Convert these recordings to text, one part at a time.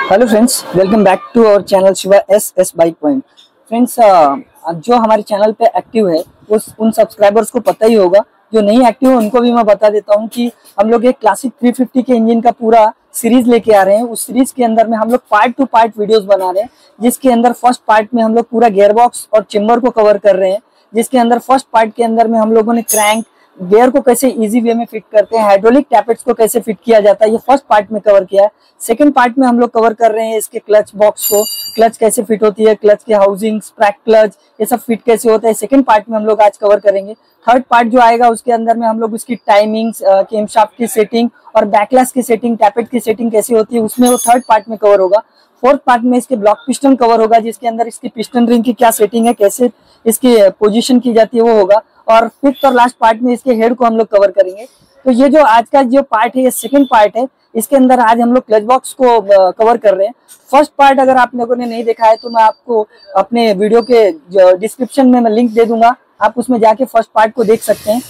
Hello friends, welcome back to our channel Shiva's bike point. Friends, जो हमारे channel पे active है उन सब्सक्राइबर्स को पता ही होगा। जो नहीं एक्टिव है उनको भी मैं बता देता हूँ कि हम लोग एक क्लासिक 350 के इंजन का पूरा सीरीज लेके आ रहे हैं। उस सीरीज के अंदर में हम लोग पार्ट टू पार्ट वीडियोस बना रहे हैं, जिसके अंदर फर्स्ट पार्ट में हम लोग पूरा गियर बॉक्स और चेम्बर को कवर कर रहे हैं। जिसके अंदर फर्स्ट पार्ट के अंदर में हम लोगों ने क्रैंक गियर को कैसे इजी वे में फिट करते हैं, हाइड्रोलिक टैपेट्स को कैसे फिट किया जाता है, ये फर्स्ट पार्ट में कवर किया है। सेकंड पार्ट में हम लोग कवर कर रहे हैं इसके क्लच बॉक्स को, क्लच कैसे फिट होती है, क्लच के हाउसिंग, स्प्रैक क्लच, ये सब फिट कैसे होता है, सेकंड पार्ट में हम लोग आज कवर करेंगे। थर्ड पार्ट जो आएगा उसके अंदर में हम लोग उसकी टाइमिंग्स, केमशाफ्ट की सेटिंग और बैकलैश की सेटिंग, टैपेट की सेटिंग कैसे होती है उसमें वो थर्ड पार्ट में कवर होगा। फोर्थ पार्ट में इसके ब्लॉक पिस्टन कवर होगा, जिसके अंदर इसकी पिस्टन रिंग की क्या सेटिंग है, कैसे इसकी पोजीशन की जाती है वो होगा। और फिफ्थ और लास्ट पार्ट में इसके हेड को हम लोग कवर करेंगे। तो ये जो आज का जो पार्ट है ये सेकंड पार्ट है। इसके अंदर आज हम लोग क्लच बॉक्स को कवर कर रहे हैं। फर्स्ट पार्ट अगर आप लोगों ने नहीं देखा है तो मैं आपको अपने वीडियो के डिस्क्रिप्शन में मैं लिंक दे दूंगा, आप उसमें जाके फर्स्ट पार्ट को देख सकते हैं।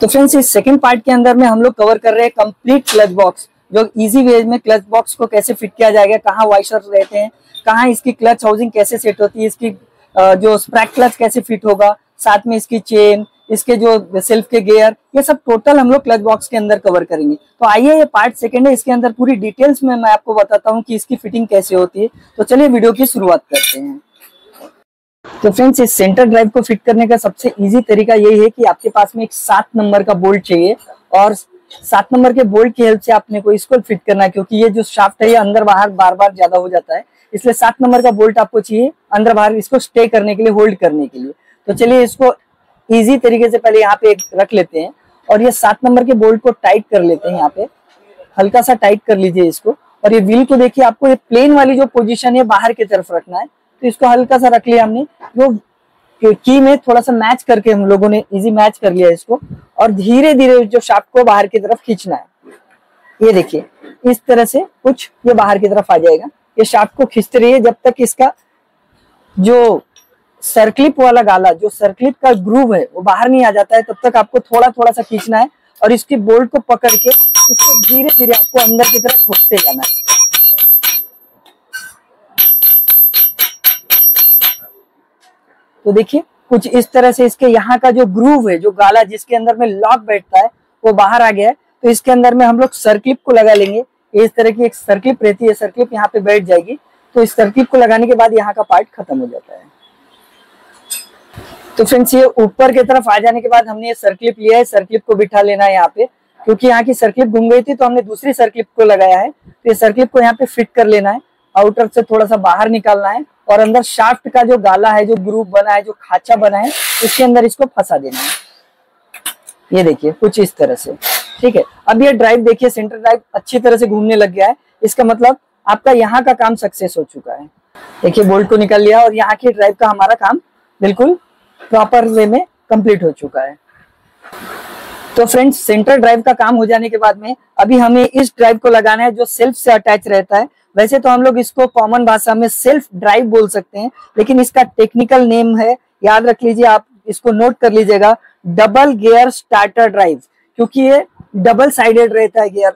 तो फ्रेंड्स, इस सेकंड पार्ट के अंदर में हम लोग कवर कर रहे हैं कंप्लीट क्लच बॉक्स, जो इजी वे में क्लच बॉक्स को कैसे फिट किया जाएगा, कहाँ वाइशर रहते हैं, कहाँ इसकी क्लच हाउसिंग कैसे सेट होती है, इसकी जो स्प्रैक क्लच कैसे फिट होगा, साथ में इसकी चेन, इसके जो सेल्फ के गियर, ये सब टोटल हम लोग क्लच बॉक्स के अंदर कवर करेंगे। तो आइए, ये पार्ट सेकंड है, इसके अंदर पूरी डिटेल्स में मैं आपको बताता हूँ कि इसकी फिटिंग कैसे होती है। तो चलिए वीडियो की शुरुआत करते हैं। तो फ्रेंड्स, इस सेंटर ड्राइव को फिट करने का सबसे इजी तरीका यही है कि आपके पास में एक 7 नंबर का बोल्ट चाहिए और 7 नंबर के बोल्ट की हेल्प से आपने को इसको फिट करना है, क्योंकि ये जो शाफ्ट है ये अंदर बाहर बार बार ज्यादा हो जाता है, इसलिए 7 नंबर का बोल्ट आपको चाहिए अंदर बाहर इसको स्टे करने के लिए, होल्ड करने के लिए। तो चलिए इसको इजी तरीके से पहले यहाँ पे रख लेते हैं और ये 7 नंबर के बोल्ट को टाइट कर लेते हैं। यहाँ पे हल्का सा टाइट कर लीजिए इसको। और ये व्हील को देखिए, आपको ये प्लेन वाली जो पोजीशन है बाहर की तरफ रखना है, तो इसको हल्का सा रख लिया हमने, जो की में थोड़ा सा मैच करके हम लोगों ने इजी मैच कर लिया इसको। और धीरे धीरे जो शाफ्ट को बाहर की तरफ खींचना है, ये देखिए इस तरह से कुछ ये बाहर की तरफ आ जाएगा। ये शाफ्ट को खींचते रहिए जब तक इसका जो सर्कलिप वाला गाला, जो सर्कलिप का ग्रूव है वो बाहर नहीं आ जाता है, तब तक आपको थोड़ा थोड़ा सा खींचना है और इसकी बोल्ट को पकड़ के इसको धीरे धीरे आपको अंदर की तरफ ठोकते जाना है। तो देखिए कुछ इस तरह से इसके यहाँ का जो ग्रूव है, जो गाला जिसके अंदर में लॉक बैठता है, वो बाहर आ गया है। तो इसके अंदर में हम लोग सर्कलिप को लगा लेंगे। इस तरह की एक सर्कलिप रहती है, सर्कलिप यहाँ पे बैठ जाएगी। तो इस सर्कलिप को लगाने के बाद यहाँ का पार्ट खत्म हो जाता है। तो फ्रेंड्स, ये ऊपर की तरफ आ जाने के बाद हमने ये सर्कलिप लिया है, सर्कलिप को बिठा लेना है यहाँ पे, क्योंकि यहाँ की सर्कलिप घूम गई थी तो हमने दूसरी सर्कलिप को लगाया है। तो ये सर्कलिप को यहाँ पे फिट कर लेना है, आउटर से थोड़ा सा बाहर निकालना है और अंदर शाफ्ट का जो गाला है, जो ग्रूव बना है, जो खाचा बना है, उसके अंदर इसको फंसा देना है। ये देखिए कुछ इस तरह से, ठीक है। अब ये ड्राइव देखिए, सेंटर ड्राइव अच्छी तरह से घूमने लग गया है। इसका मतलब आपका यहाँ का काम सक्सेस हो चुका है। देखिए बोल्ट को निकाल लिया और यहाँ की ड्राइव का हमारा काम बिल्कुल प्रॉपर वे में कंप्लीट हो चुका है। तो फ्रेंड्स, सेंटर ड्राइव का काम हो जाने के बाद में अभी हमें इस ड्राइव को लगाना है जो सेल्फ से अटैच रहता है। वैसे तो हम लोग इसको कॉमन भाषा में सेल्फ ड्राइव बोल सकते हैं, लेकिन इसका टेक्निकल नेम है, याद रख लीजिए, आप इसको नोट कर लीजिएगा, डबल गियर स्टार्टर ड्राइव, क्योंकि ये डबल साइडेड रहता है गियर।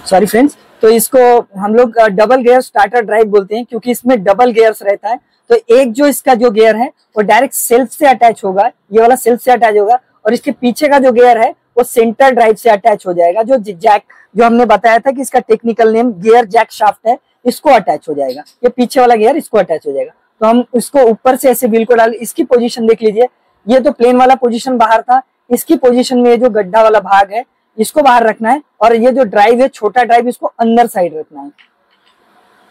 सॉरी फ्रेंड्स, तो इसको हम लोग डबल गियर स्टार्टर ड्राइव बोलते हैं, क्योंकि इसमें डबल गियर्स रहता है। तो एक जो इसका जो गियर है वो डायरेक्ट सेल्फ से अटैच होगा, ये वाला सेल्फ से अटैच होगा, और इसके पीछे का जो गियर है वो सेंटर ड्राइव से अटैच हो जाएगा। जो जैक, जो हमने बताया था कि इसका technical name gear jack shaft है, इसको अटैच हो जाएगा। ये पीछे वाला गियर इसको अटैच हो जाएगा। तो हम इसको ऊपर से ऐसे व्हील को डाल, इसकी पोजीशन देख लीजिए, ये तो प्लेन वाला पोजीशन बाहर था, इसकी पोजीशन में ये जो गड्ढा वाला भाग है इसको बाहर रखना है, और ये जो ड्राइव है, छोटा ड्राइव, इसको अंदर साइड रखना है।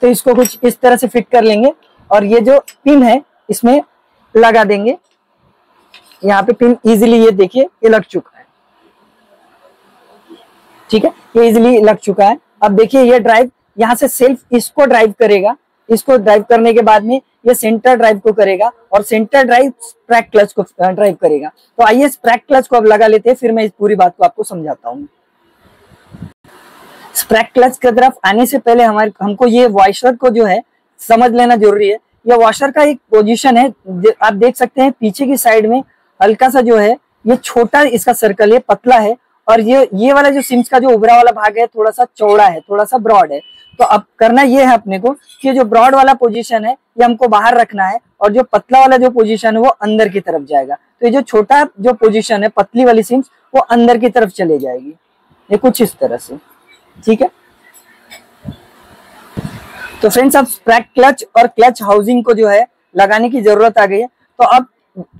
तो इसको कुछ इस तरह से फिट कर लेंगे और ये जो पिन है इसमें लगा देंगे। यहाँ पे पिन इजीली, ये देखिए ये लग चुका है, ठीक है, ये इजीली लग चुका है। अब देखिए ये ड्राइव यहाँ से सेल्फ इसको ड्राइव करेगा, इसको ड्राइव करने के बाद में ये सेंटर ड्राइव को करेगा और सेंटर ड्राइव स्प्रैक क्लच को ड्राइव करेगा। तो आइए स्प्रैक क्लच को अब लगा लेते हैं, फिर मैं इस पूरी बात को आपको समझाता हूँ। स्प्रैक क्लच की तरफ आने से पहले हमको ये वॉशर को जो है समझ लेना जरूरी है। ये वॉशर का एक पोजीशन है, आप देख सकते हैं पीछे की साइड में हल्का सा जो है ये छोटा इसका सर्कल है, पतला है, और ये वाला जो सिम्स का जो उभरा वाला भाग है थोड़ा सा चौड़ा है, थोड़ा सा ब्रॉड है। तो अब करना ये है अपने को कि जो ब्रॉड वाला पोजीशन है ये हमको बाहर रखना है और जो पतला वाला जो पोजीशन है वो अंदर की तरफ जाएगा। तो ये जो छोटा जो पोजीशन है पतली वाली सिम्स वो अंदर की तरफ चले जाएगी, ये कुछ इस तरह से, ठीक है। तो फ्रेंड्स अब स्प्रैग क्लच और क्लच हाउसिंग को जो है लगाने की जरूरत आ गई है। तो अब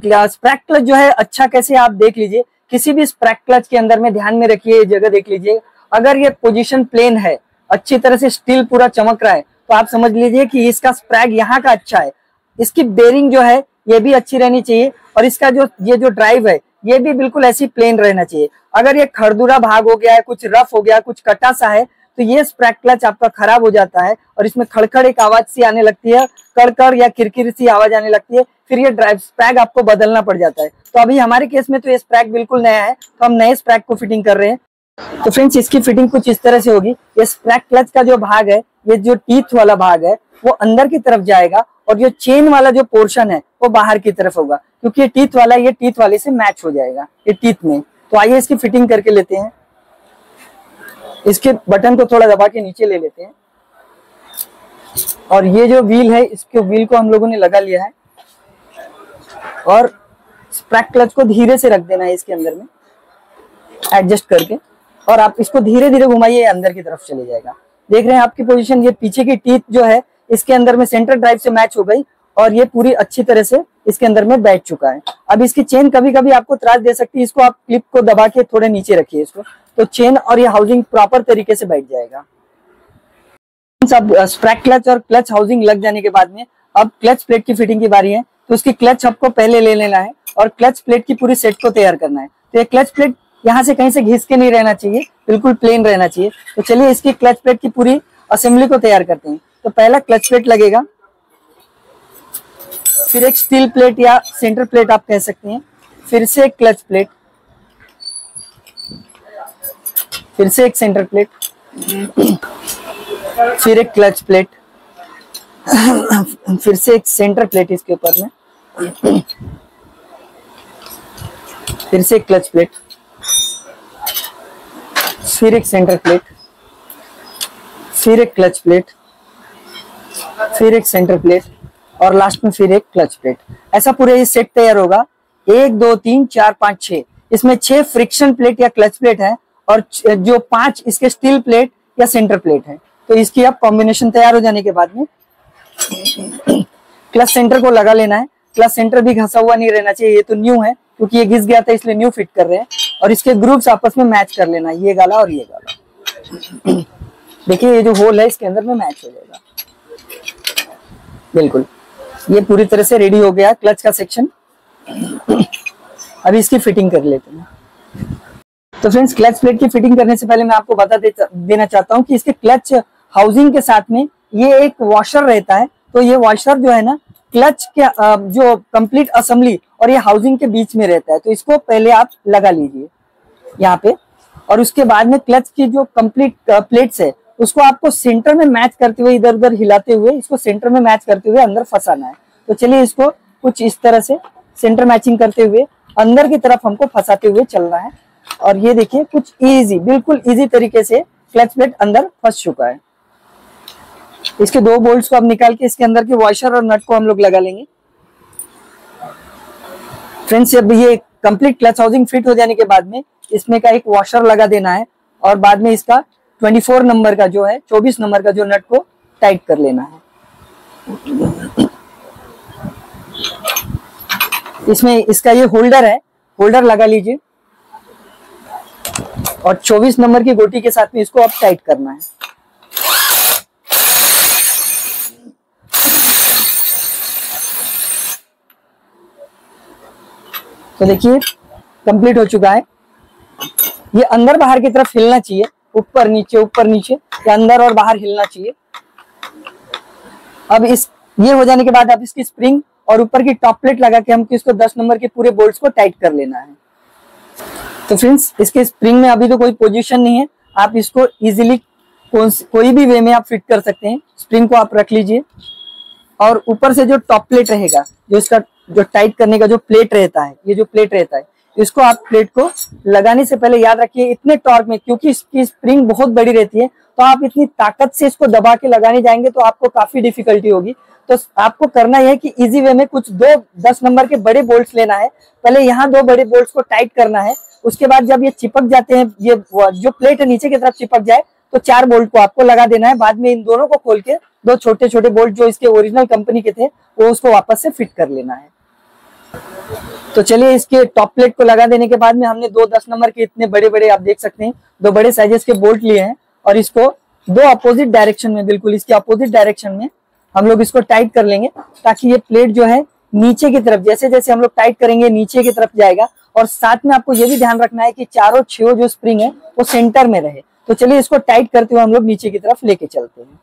स्प्रैग क्लच जो है अच्छा कैसे आप देख लीजिए, किसी भी स्प्रैग क्लच के अंदर में ध्यान में रखिए, ये जगह देख लीजिए, अगर ये पोजीशन प्लेन है, अच्छी तरह से स्टील पूरा चमक रहा है, तो आप समझ लीजिए कि इसका स्प्रैग यहाँ का अच्छा है। इसकी बेरिंग जो है ये भी अच्छी रहनी चाहिए और इसका जो ये जो ड्राइव है ये भी बिल्कुल ऐसी प्लेन रहना चाहिए। अगर ये खरदूरा भाग हो गया है, कुछ रफ हो गया, कुछ कटा सा है, तो ये स्प्रैग क्लच आपका खराब हो जाता है और इसमें खड़खड़ एक आवाज सी आने लगती है, कड़कड़ या किरकिर सी आवाज आने लगती है, फिर ये ड्राइव स्प्रैग आपको बदलना पड़ जाता है। तो अभी हमारे केस में तो ये स्प्रैग बिल्कुल नया है, तो हम नए स्प्रैग को फिटिंग कर रहे हैं। तो फ्रेंड्स इसकी फिटिंग कुछ इस तरह से होगी। ये स्प्रैग क्लच का जो भाग है, ये जो टीथ वाला भाग है वो अंदर की तरफ जाएगा और जो चेन वाला जो पोर्शन है वो बाहर की तरफ होगा, क्योंकि ये टीथ वाला ये टीथ वाले से मैच हो जाएगा ये टीथ में। तो आइए इसकी फिटिंग करके लेते हैं। इसके बटन को थोड़ा दबा के नीचे ले लेते हैं और ये जो व्हील है इसके व्हील को हम लोगों ने लगा लिया है और स्प्रैग क्लच को धीरे से रख देना है इसके अंदर में एडजस्ट करके, और आप इसको धीरे धीरे घुमाइए, अंदर की तरफ चले जाएगा। देख रहे हैं आपकी पोजीशन, ये पीछे की टीथ जो है इसके अंदर में सेंटर ड्राइव से मैच हो गई और ये पूरी अच्छी तरह से इसके अंदर में बैठ चुका है। अब इसकी चेन कभी कभी आपको त्रास दे सकती है, इसको आप क्लिप को दबा के थोड़े नीचे रखिए इसको, तो चेन और ये हाउसिंग प्रॉपर तरीके से बैठ जाएगा। अब स्प्रैग क्लच और क्लच हाउसिंग लग जाने के बाद में अब क्लच प्लेट की फिटिंग की बारी है। तो उसकी क्लच आपको पहले ले लेना है और क्लच प्लेट की पूरी सेट को तैयार करना है। तो ये क्लच प्लेट यहाँ से कहीं से घिस के नहीं रहना चाहिए, बिल्कुल प्लेन रहना चाहिए। तो चलिए इसकी क्लच प्लेट की पूरी असेंबली को तैयार करते हैं। तो पहला क्लच प्लेट लगेगा, फिर एक स्टील प्लेट या सेंटर प्लेट आप कह सकते हैं, फिर से एक क्लच प्लेट, फिर से एक सेंटर प्लेट, फिर एक क्लच प्लेट, फिर से एक सेंटर प्लेट इसके ऊपर में, फिर से एक क्लच प्लेट, फिर एक सेंटर प्लेट, फिर एक क्लच प्लेट, फिर एक सेंटर प्लेट और लास्ट में फिर एक क्लच प्लेट। ऐसा पूरा ये सेट तैयार होगा। 1 2 3 4 5 6, इसमें 6 फ्रिक्शन प्लेट या क्लच प्लेट है और जो 5 इसके स्टील प्लेट या सेंटर प्लेट है। तो इसकी अब कॉम्बिनेशन तैयार हो जाने के बाद में क्लच सेंटर को लगा लेना है। क्लच सेंटर भी घसा हुआ नहीं रहना चाहिए, ये तो न्यू है क्योंकि ये घिस गया था इसलिए न्यू फिट कर रहे हैं। और इसके ग्रुप्स आपस में मैच कर लेना, ये गाला और ये गाला। देखिए ये जो होल है इसके अंदर में मैच हो जाएगा बिल्कुल। ये पूरी तरह से रेडी हो गया क्लच का सेक्शन। अभी इसकी फिटिंग कर लेते हैं। तो फ्रेंड्स क्लच प्लेट की फिटिंग करने से पहले मैं आपको बता देना चाहता हूँ कि इसके क्लच हाउसिंग के साथ में ये एक वॉशर रहता है। तो ये वॉशर जो है ना क्लच के जो कंप्लीट असेंबली और ये हाउसिंग के बीच में रहता है। तो इसको पहले आप लगा लीजिए यहाँ पे, और उसके बाद में क्लच की जो कंप्लीट प्लेट्स है उसको आपको सेंटर में मैच करते हुए, इधर उधर हिलाते हुए इसको सेंटर में मैच करते हुए अंदर फंसाना है। तो चलिए इसको कुछ इस तरह से सेंटर मैचिंग करते हुए अंदर की तरफ हमको फंसाते हुए चलना है। और ये देखिए कुछ इजी, बिल्कुल इजी तरीके से क्लच प्लेट अंदर फंस चुका है। इसके 2 बोल्ट्स को अब निकाल के इसके अंदर के वॉशर और नट को हम लोग लगा लेंगे। फ्रेंड्स अब ये कंप्लीट क्लच हाउसिंग फिट हो जाने के बाद में इसमें का एक वॉशर लगा देना है और बाद में इसका 24 नंबर का जो है 24 नंबर का जो नट को टाइट कर लेना है। इसमें इसका ये होल्डर है, होल्डर लगा लीजिए और 24 नंबर की गोटी के साथ में इसको अब टाइट करना है। तो देखिए कंप्लीट हो चुका है। ये अंदर बाहर की तरफ हिलना चाहिए, ऊपर नीचे या अंदर और बाहर हिलना चाहिए। अब ये हो जाने के बाद आप इसकी स्प्रिंग और ऊपर की टॉप प्लेट लगा के हमको इसको 10 नंबर के पूरे बोल्ट्स को टाइट कर लेना है। तो फ्रेंड्स इसके स्प्रिंग में अभी तो कोई पोजीशन नहीं है, आप इसको इजीली कोई भी वे में आप फिट कर सकते हैं। स्प्रिंग को आप रख लीजिए और ऊपर से जो टॉप प्लेट रहेगा, जो इसका जो टाइट करने का जो प्लेट रहता है, ये जो प्लेट रहता है, इसको आप प्लेट को लगाने से पहले याद रखिए इतने टॉर्क में, क्योंकि इसकी स्प्रिंग बहुत बड़ी रहती है तो आप इतनी ताकत से इसको दबा के लगाने जाएंगे तो आपको काफी डिफिकल्टी होगी। तो आपको करना यह है कि इजी वे में कुछ 10 नंबर के बड़े बोल्ट्स लेना है। पहले यहाँ 2 बड़े बोल्ट्स को टाइट करना है। उसके बाद जब ये चिपक जाते हैं, ये जो प्लेट है नीचे की तरफ चिपक जाए, तो 4 बोल्ट को आपको लगा देना है। बाद में इन दोनों को खोल के 2 छोटे छोटे बोल्ट जो इसके ओरिजिनल कंपनी के थे वो उसको वापस से फिट कर लेना है। तो चलिए, इसके टॉप प्लेट को लगा देने के बाद में हमने 2 10 नंबर के इतने बड़े बड़े, आप देख सकते हैं, 2 बड़े साइजेस के बोल्ट लिए हैं और इसको 2 अपोजिट डायरेक्शन में, बिल्कुल इसके अपोजिट डायरेक्शन में हम लोग इसको टाइट कर लेंगे, ताकि ये प्लेट जो है नीचे की तरफ, जैसे जैसे हम लोग टाइट करेंगे नीचे की तरफ जाएगा। और साथ में आपको ये भी ध्यान रखना है कि चारों 6 जो स्प्रिंग है वो सेंटर में रहे। तो चलिए, इसको टाइट करते हुए हम लोग नीचे की तरफ लेके चलते हैं।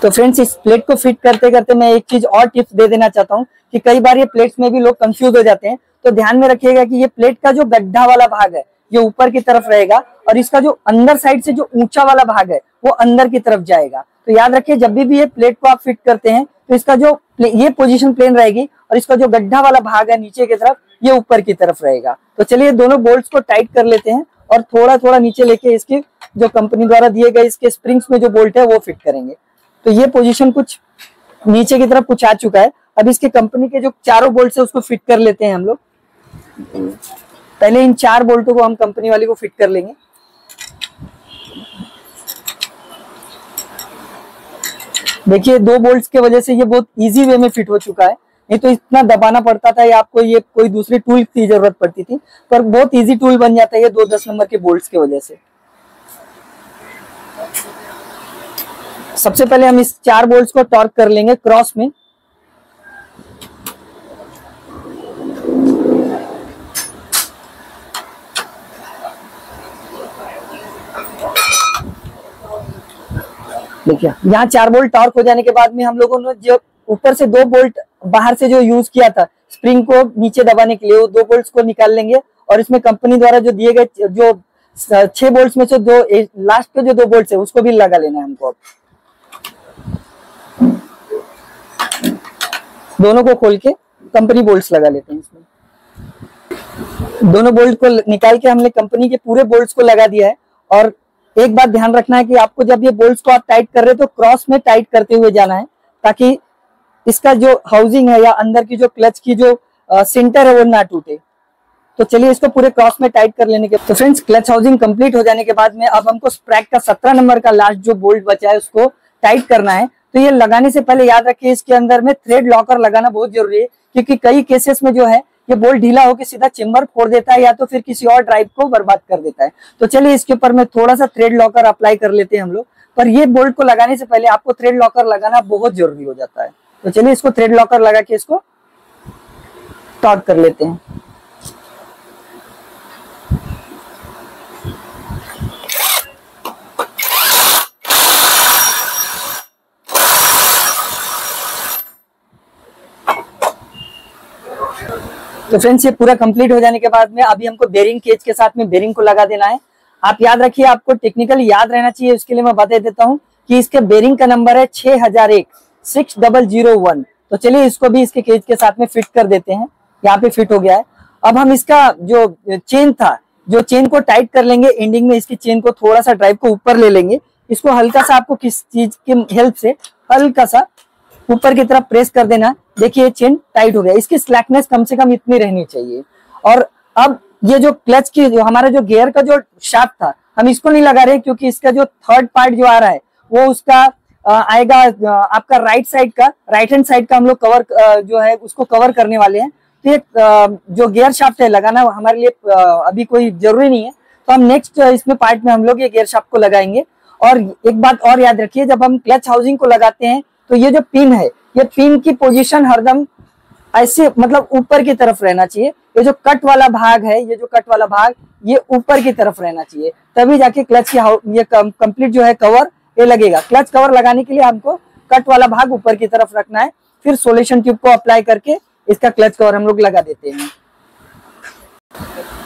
तो फ्रेंड्स, इस प्लेट को फिट करते करते मैं एक चीज और टिप्स दे देना चाहता हूँ कि कई बार ये प्लेट्स में भी लोग कंफ्यूज हो जाते हैं। तो ध्यान में रखिएगा कि ये प्लेट का जो गड्ढा वाला भाग है ये ऊपर की तरफ रहेगा और इसका जो अंदर साइड से जो ऊंचा वाला भाग है वो अंदर की तरफ जाएगा। तो याद रखिए, जब भी ये प्लेट को आप फिट करते हैं तो इसका जो ये पोजीशन प्लेन रहेगी और इसका जो गड्ढा वाला भाग है नीचे की तरफ ये ऊपर की तरफ रहेगा। तो चलिए, दोनों बोल्ट्स को टाइट कर लेते हैं और थोड़ा थोड़ा नीचे लेके इसकी जो कंपनी द्वारा दिए गए इसके स्प्रिंग्स में जो बोल्ट है वो फिट करेंगे। तो ये पोजीशन कुछ नीचे की तरफ कुछ आ चुका है। अब इसके कंपनी के जो चारों बोल्ट है उसको फिट कर लेते हैं हम लोग। पहले इन 4 बोल्टों को हम कंपनी वाली को फिट कर लेंगे। देखिए, 2 बोल्ट्स के वजह से ये बहुत इजी वे में फिट हो चुका है, नहीं तो इतना दबाना पड़ता था या आपको ये कोई दूसरी टूल की जरूरत पड़ती थी, पर बहुत इजी टूल बन जाता है ये 2 10 नंबर के बोल्ट्स के वजह से। सबसे पहले हम इस 4 बोल्ट्स को टॉर्क कर लेंगे क्रॉस में। देखिए, यहाँ 4 बोल्ट टॉर्क हो जाने के बाद में हम लोगों ने जो ऊपर से 2 बोल्ट बाहर से जो यूज किया था स्प्रिंग को नीचे दबाने के लिए, वो 2 बोल्ट्स को निकाल लेंगे और इसमें कंपनी द्वारा जो दिए गए जो 6 बोल्ट्स में से 2 लास्ट के जो 2 बोल्ट्स है उसको भी लगा लेना है हमको। दोनों को खोल के कंपनी बोल्ट्स लगा लेते हैं इसमें। दोनों बोल्ट को निकाल के हमने कंपनी के पूरे बोल्ट्स को लगा दिया है। और एक बात ध्यान रखना है कि आपको जब ये बोल्ट्स को आप टाइट कर रहे हो तो क्रॉस में टाइट करते हुए जाना है, ताकि इसका जो हाउसिंग है या अंदर की जो क्लच की जो सेंटर है वो ना टूटे। तो चलिए, इसको पूरे क्रॉस में टाइट कर लेने के तो फ्रेंड्स, क्लच हाउसिंग कंप्लीट हो जाने के बाद में अब हमको स्प्रैग का 17 नंबर का लास्ट जो बोल्ट बचा है उसको टाइट करना है। तो ये लगाने से पहले याद रखिए, इसके अंदर में थ्रेड लॉकर लगाना बहुत जरूरी है, क्योंकि कई केसेस में जो है ये बोल्ट ढीला होकर सीधा चेम्बर फोड़ देता है या तो फिर किसी और ड्राइव को बर्बाद कर देता है। तो चलिए, इसके ऊपर में थोड़ा सा थ्रेड लॉकर अप्लाई कर लेते हैं हम लोग। पर ये बोल्ट को लगाने से पहले आपको थ्रेड लॉकर लगाना बहुत जरूरी हो जाता है। तो चलिए, इसको थ्रेड लॉकर लगा के इसको टॉर्क कर लेते हैं। तो फ्रेंड्स, ये पूरा कंप्लीट हो जाने के बाद में अभी हमको बेरिंग केज के साथ में बेरिंग को लगा देना है। आप याद रखिए, आपको टेक्निकल याद रहना चाहिए, उसके लिए मैं बता देता हूँ कि इसके बेरिंग का नंबर है 6001। तो चलिए, इसको भी इसके केज के साथ में फिट कर देते हैं। यहाँ पे फिट हो गया है। अब हम इसका जो चेन था, जो चेन को टाइट कर लेंगे। एंडिंग में इसकी चेन को थोड़ा सा ड्राइव को ऊपर ले लेंगे। इसको हल्का सा आपको किस चीज की हेल्प से हल्का सा ऊपर की तरफ प्रेस कर देना। देखिए, चेन टाइट हो गया। इसकी स्लैकनेस कम से कम इतनी रहनी चाहिए। और अब ये जो क्लच की जो हमारा जो गियर का जो शाफ्ट था, हम इसको नहीं लगा रहे, क्योंकि इसका जो थर्ड पार्ट जो आ रहा है वो उसका आएगा आपका राइट हैंड साइड का हम लोग कवर जो है उसको कवर करने वाले हैं। तो ये जो गियर शाफ्ट है लगाना हमारे लिए अभी कोई जरूरी नहीं है। तो हम नेक्स्ट इसमें पार्ट में हम लोग ये गियर शाफ्ट को लगाएंगे। और एक बात और याद रखिए, जब हम क्लच हाउसिंग को लगाते हैं तो ये जो पिन है, ये पिन की पोजीशन हरदम ऐसे मतलब ऊपर की तरफ रहना चाहिए। ये जो कट वाला भाग है, ये जो कट वाला भाग ये ऊपर की तरफ रहना चाहिए, तभी जाके क्लच की ये कंप्लीट जो है कवर ये लगेगा। क्लच कवर लगाने के लिए हमको कट वाला भाग ऊपर की तरफ रखना है। फिर सोल्यूशन ट्यूब को अप्लाई करके इसका क्लच कवर हम लोग लगा देते हैं।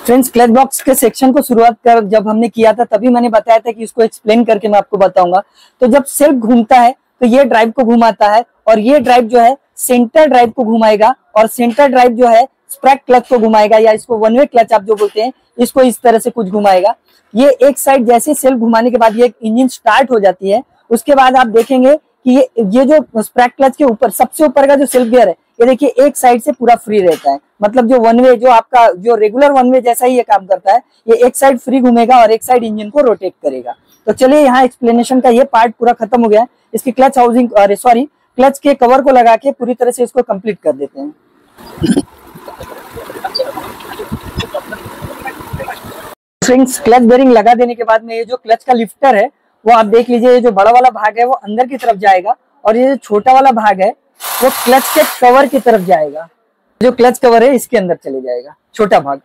फ्रेंड्स, क्लच बॉक्स के सेक्शन को शुरुआत कर जब हमने किया था तभी मैंने बताया था कि इसको एक्सप्लेन करके मैं आपको बताऊंगा। तो जब सेल्फ घूमता है तो ये ड्राइव को घुमाता है और ये ड्राइव जो है सेंटर ड्राइव को घुमाएगा और सेंटर ड्राइव जो है स्प्रैक क्लच को घुमाएगा, या इसको वन वे क्लच आप जो बोलते हैं, इसको इस तरह से कुछ घुमाएगा। ये एक साइड जैसे सेल्फ घुमाने के बाद ये इंजन स्टार्ट हो जाती है। उसके बाद आप देखेंगे कि ये जो स्प्रैक क्लच के ऊपर सबसे ऊपर का जो सेल्फ गियर है, ये देखिए एक साइड से पूरा फ्री रहता है। मतलब जो वन वे, जो आपका जो रेगुलर वन वे जैसा ही ये काम करता है, ये एक साइड फ्री घूमेगा और एक साइड इंजन को रोटेट करेगा। तो चलिए यहाँ एक्सप्लेनेशन का ये पार्ट पूरा खत्म हो गया है। इसकी क्लच हाउसिंग, सॉरी क्लच के कवर को लगा के पूरी तरह से इसको कंप्लीट कर देते हैं। फ्रेंड्स, क्लच बेरिंग लगा देने के बाद में ये जो क्लच का लिफ्टर है वो आप देख लीजिए, ये जो बड़ा वाला भाग है वो अंदर की तरफ जाएगा और ये जो छोटा वाला भाग है वो क्लच के कवर की तरफ जाएगा। जो क्लच कवर है इसके अंदर चले जाएगा छोटा भाग।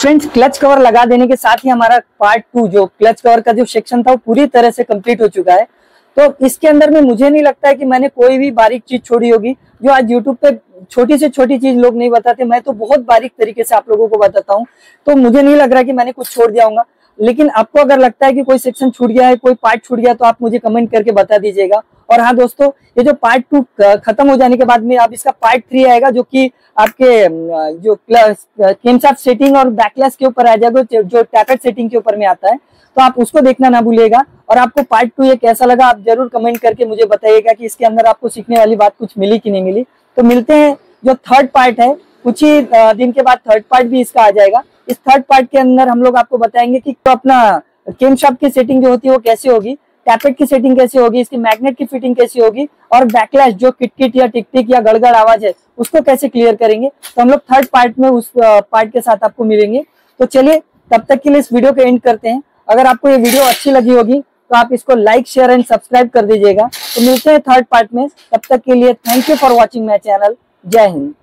फ्रेंड्स, क्लच कवर लगा देने के साथ ही हमारा पार्ट 2 जो क्लच कवर का जो सेक्शन था वो पूरी तरह से कंप्लीट हो चुका है। तो इसके अंदर में मुझे नहीं लगता है कि मैंने कोई भी बारीक चीज छोड़ी होगी। जो आज यूट्यूब पे छोटी से छोटी चीज लोग नहीं बताते, मैं तो बहुत बारीक तरीके से आप लोगों को बताता हूँ। तो मुझे नहीं लग रहा कि मैंने कुछ छोड़ दिया होगा। लेकिन आपको अगर लगता है कि कोई सेक्शन छूट गया है, कोई पार्ट छूट गया, तो आप मुझे कमेंट करके बता दीजिएगा। और हाँ दोस्तों, ये जो पार्ट 2 खत्म हो जाने के बाद में अब इसका पार्ट 3 आएगा, जो कि आपके जो केमशाफ्ट सेटिंग और बैकलैश के ऊपर आ जाएगा, जो टैपेट सेटिंग के ऊपर में आता है। तो आप उसको देखना ना भूलिएगा। और आपको पार्ट 2 ये कैसा लगा आप जरूर कमेंट करके मुझे बताइएगा कि इसके अंदर आपको सीखने वाली बात कुछ मिली कि नहीं मिली। तो मिलते हैं जो थर्ड पार्ट है, कुछ ही दिन के बाद थर्ड पार्ट भी इसका आ जाएगा। इस थर्ड पार्ट के अंदर हम लोग आपको बताएंगे कि तो अपना केमशाफ्ट की सेटिंग जो होती है वो कैसे होगी, टैपेट की सेटिंग कैसे होगी, इसकी मैग्नेट की फिटिंग कैसी होगी, और बैकलैश जो किटकिट या टिक टिक या गड़गड़ आवाज है उसको कैसे क्लियर करेंगे। तो हम लोग थर्ड पार्ट में उस पार्ट के साथ आपको मिलेंगे। तो चलिए तब तक के लिए इस वीडियो को एंड करते हैं। अगर आपको ये वीडियो अच्छी लगी होगी तो आप इसको लाइक, शेयर एंड सब्सक्राइब कर दीजिएगा। तो मिलते हैं थर्ड पार्ट में, तब तक के लिए thank you for watching my channel. जय हिंद।